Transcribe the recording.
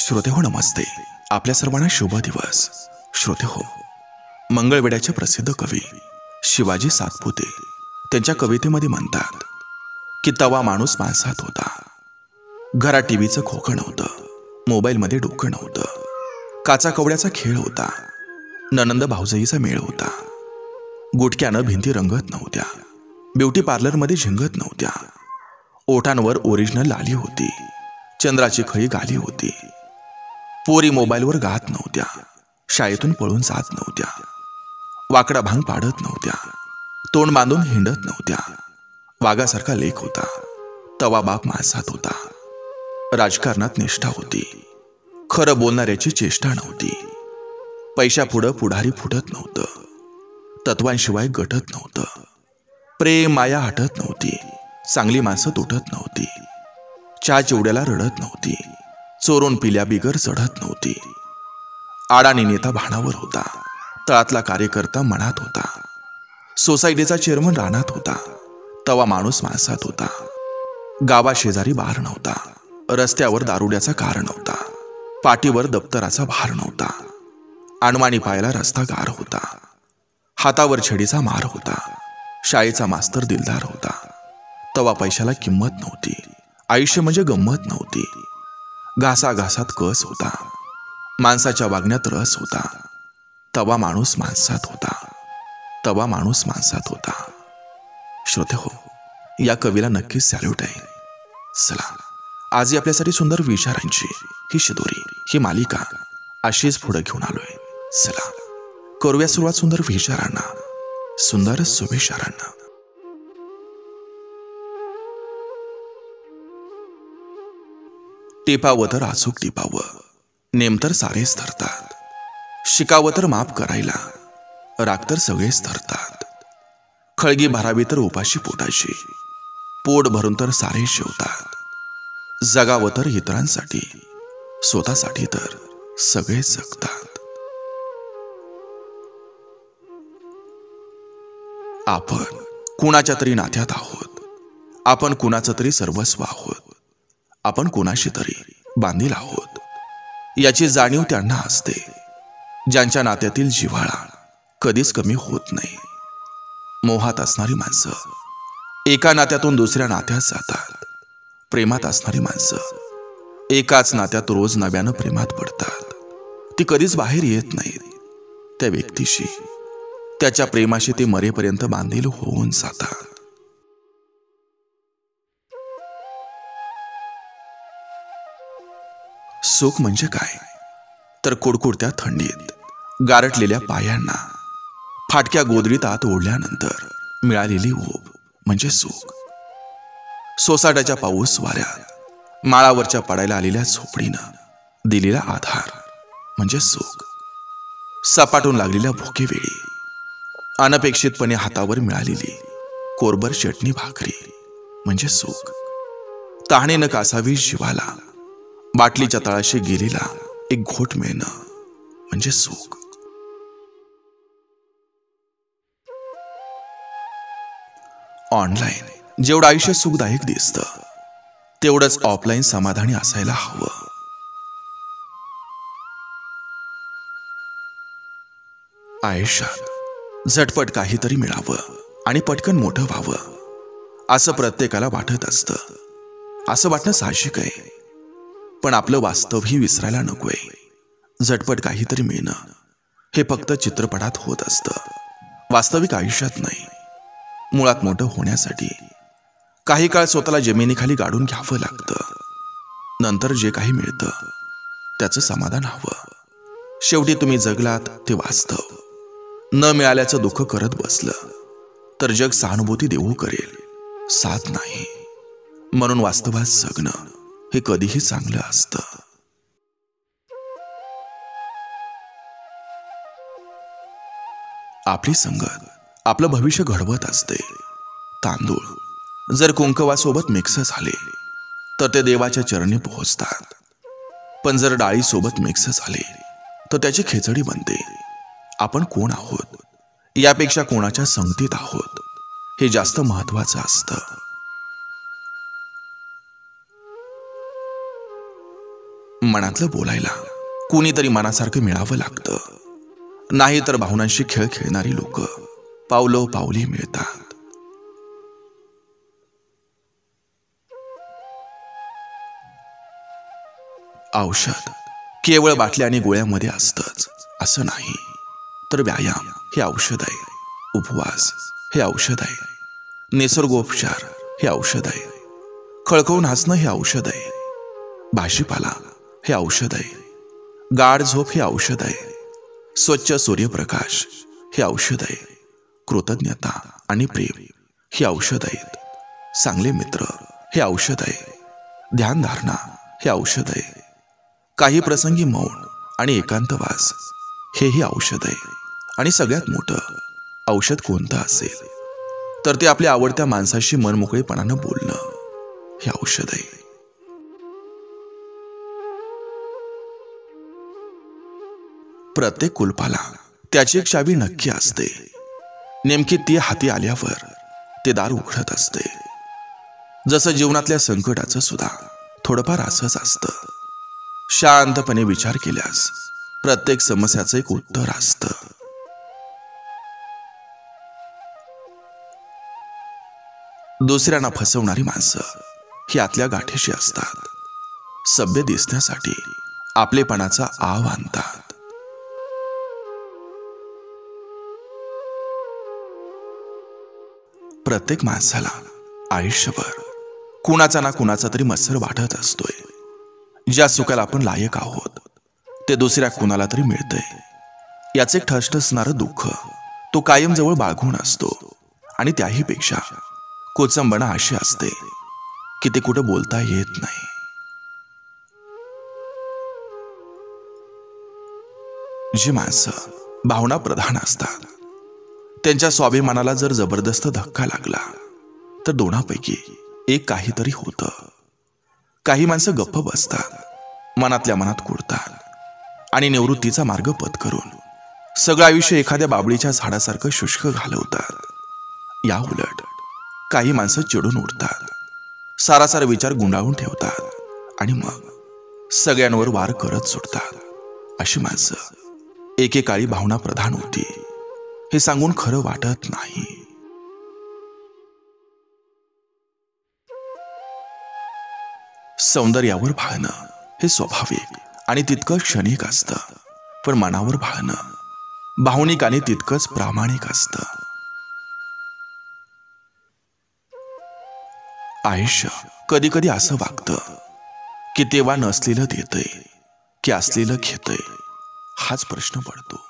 श्रोते हो नमस्ते. आपल्या सर्वांना शुभ दिवस. श्रोते हो, मंगळवेढ्याचे प्रसिद्ध कवी शिवाजी सातपुते त्यांच्या कवितेमध्ये म्हणतात की तवा माणूस माणसात होता. घरात टीव्हीचं खोकं नव्हतं, मोबाईलमध्ये डोकं नव्हतं, काचा कवड्याचा खेळ होता, ननंद भाऊजाईचा मेळ होता. गुटक्यानं भिंती रंगत नव्हत्या, ब्युटी पार्लरमध्ये झिंगत नव्हत्या, ओठांवर ओरिजिनल लाली होती, चंद्राची खळी गाली होती. पोरी मोबाईलवर गात नव्हत्या, शाळेतून पळून जात नव्हत्या, वाकडा भांग पाडत नव्हत्या, तोंड बांधून हिंडत नव्हत्या. वाघासारखा लेख होता, तवा बाप माणसात होता. राजकारणात निष्ठा होती, खरं बोलणाऱ्याची चेष्टा नव्हती. पैशापुढं पुढारी फुटत नव्हतं, तत्वांशिवाय गटत नव्हतं. प्रेम माया हटत नव्हती, चांगली माणसं तुटत नव्हती. चहा चिवड्याला रडत नव्हती, चोरून पिल्या बिगर चढत नव्हती. आडाणी नेता भाणावर होता, तळातला कार्यकर्ता मनात होता. सोसायटीचा चेअरमन रानात होता, तवा माणूस माणसात होता. गावा शेजारी बार नव्हता, रस्त्यावर दारुड्याचा कार नव्हता, पाठीवर दप्तराचा भार नव्हता. अनवाणी पायाला रस्ता गार होता, हातावर छडीचा मार होता. शाळेचा मास्तर दिलदार होता, तवा पैशाला किंमत नव्हती. आयुष्य म्हणजे गंमत नव्हती. घासा घासात कस होता, माणसाच्या वागण्यात रस होता. तवा माणूस माणसात होता, तवा माणूस माणसात होता. श्रोते हो, या कवीला नक्कीच सॅल्यूट आहे. चला, आजही आपल्यासाठी सुंदर विचारांची ही शिदोरी, ही मालिका अशीच पुढे घेऊन आलोय. चला करूया सुरुवात सुंदर विचारांना, सुंदर सुविचारांना. टिपावं तर अचूक टिपावं, नेम तर सारेच धरतात. शिकावं तर माफ करायला, राग तर सगळेच धरतात. खळगी भरावी तर उपाशी पोटाची, पोट भरून तर सारे जेवतात. जगावं तर इतरांसाठी, स्वतःसाठी तर सगळेच जगतात. आपण कुणाच्या तरी नात्यात आहोत, आपण कुणाचं तरी सर्वस्व आहोत, आपण कुणाशी तरी बांधील आहोत. याची जाणीव त्यांना असते ज्यांच्या नात्यातील जिव्हाळा कधीच कमी होत नाही. मोहात असणारी माणसं एका नात्यातून दुसऱ्या नात्यात जातात. प्रेमात असणारी माणसं एकाच नात्यात रोज नव्यानं प्रेमात पडतात. ती कधीच बाहेर येत नाहीत. त्या व्यक्तीशी, त्याच्या प्रेमाशी ते मरेपर्यंत बांधील होऊन जातात. सुख म्हणजे काय तर कुडकुडत्या थंडीत गारटलेल्या पायांना फाटक्या गोदडीत आत ओढल्यानंतर मिळालेली ऊब म्हणजे सुख. सोसाट्याच्या पाऊस वाऱ्यात माळावरच्या पडायला आलेल्या झोपडीनं दिलेला आधार म्हणजे सुख. सपाटून लागलेल्या भुकेवेळी अनपेक्षितपणे हातावर मिळालेली कोरभर चटणी भाकरी म्हणजे सुख. तहानेनं कासावी जीवाला बाटलीच्या तळाशी गेलेला एक घोट मिळणं म्हणजे सुख. ऑनलाईन जेवढं आयुष्य सुखदायक दिसतं, तेवढंच ऑफलाईन समाधानी असायला हवं. आयुष्यात झटपट काहीतरी मिळावं आणि पटकन मोठं व्हावं असं प्रत्येकाला वाटत असतं. असं वाटणं साहजिक आहे, पण आपलं वास्तवही विसरायला नकोय. झटपट काहीतरी मिळणं हे फक्त चित्रपटात होत असतं, वास्तविक आयुष्यात नाही. मुळात मोठं होण्यासाठी काही काळ स्वतःला जमिनीखाली गाडून घ्यावं लागतं. नंतर जे काही मिळतं त्याचं समाधान हवं. शेवटी तुम्ही जगलात ते वास्तव. न मिळाल्याचं दुःख करत बसलं तर जग सहानुभूती देऊ करेल, साथ नाही. म्हणून वास्तवात जगणं हे कधीही चांगलं असतं. आपली संगत आपलं भविष्य घडवत असते. तांदूळ जर कुंकवासोबत मिक्स झाले तर ते देवाच्या चरणी पोहोचतात, पण जर डाळी सोबत मिक्स झाले तर त्याची खिचडी बनते. आपण कोण आहोत यापेक्षा कोणाच्या संगतीत आहोत हे जास्त महत्वाचं असतं. मनातलं बोलायला कुणीतरी मनासारखं मिळावं लागतं, नाही तर भावनांशी खेळ खेळणारी लोक पावलो पावली मिळतात. औषध केवळ बाटल्या आणि गोळ्यामध्ये असतंच असं नाही, तर व्यायाम हे औषध आहे, उपवास हे औषध आहे, निसर्गोपचार हे औषध आहे, खळखळून हसणं हे औषध आहे, भाजीपाला हे औषध आहे, गाढ झोप हे औषध आहे, स्वच्छ सूर्यप्रकाश हे औषध आहे, कृतज्ञता आणि प्रेम हे औषध आहेत, चांगले मित्र हे औषध आहे, ध्यानधारणा हे औषध आहे, काही प्रसंगी मौन आणि एकांतवास हेही औषध आहे. आणि सगळ्यात मोठं औषध कोणतं असेल तर ते आपल्या आवडत्या माणसाशी मनमोकळेपणानं बोलणं हे औषध आहे. प्रत्येक कुलपाला त्याची एक चावी नक्की असते, नेमकी ती हाती आल्यावर ते दार उघडत असते. जसं जीवनातल्या संकटाचं सुद्धा थोडंफार असंच असतं. शांतपणे विचार केल्यास प्रत्येक समस्याचं एक उत्तर असतं. दुसऱ्यांना फसवणारी माणसं ही आतल्या गाठीशी असतात, सभ्य दिसण्यासाठी आपलेपणाचा आव आणतात. प्रत्येक माणसाला आयुष्यभर कुणाचा ना कुणाचा तरी मत्सर वाटत असतोय. ज्या सुखाला आपण लायक आहोत ते दुसऱ्या कुणाला तरी मिळतंय, याचे एक ठसठसणारं दुःख तो कायम जवळ बाळगून असतो. आणि त्याहीपेक्षा कोचंबणा अशी असते की ते कुठं बोलता येत नाही. जी माणसं भावना प्रधान असतात त्यांच्या स्वाभिमानाला जर जबरदस्त धक्का लागला तर दोनापैकी एक काहीतरी होतं. काही माणसं गप्प बसतात, मनातल्या मनात कुडतात आणि निवृत्तीचा मार्ग पत्करून सगळं आयुष्य एखाद्या बाबळीच्या झाडासारखं शुष्क घालवतात. या उलट काही माणसं चिडून उठतात, सारासार विचार गुंडाळून ठेवतात आणि मग सगळ्यांवर वार करत सुटतात. अशी माणसं एकेकाळी भावना प्रधान होती हे सांगून खरं वाटत नाही. सौंदर्यावर भाळणं हे स्वाभाविक आणि तितकंच क्षणिक असतं, पण मनावर भाळणं भावनिक आणि तितकंच प्रामाणिक असतं. आयुष्य कधी कधी असं वागतं की तेव्हा नसलेलं देतंय की असलेलं घेतंय, हाच प्रश्न पडतो.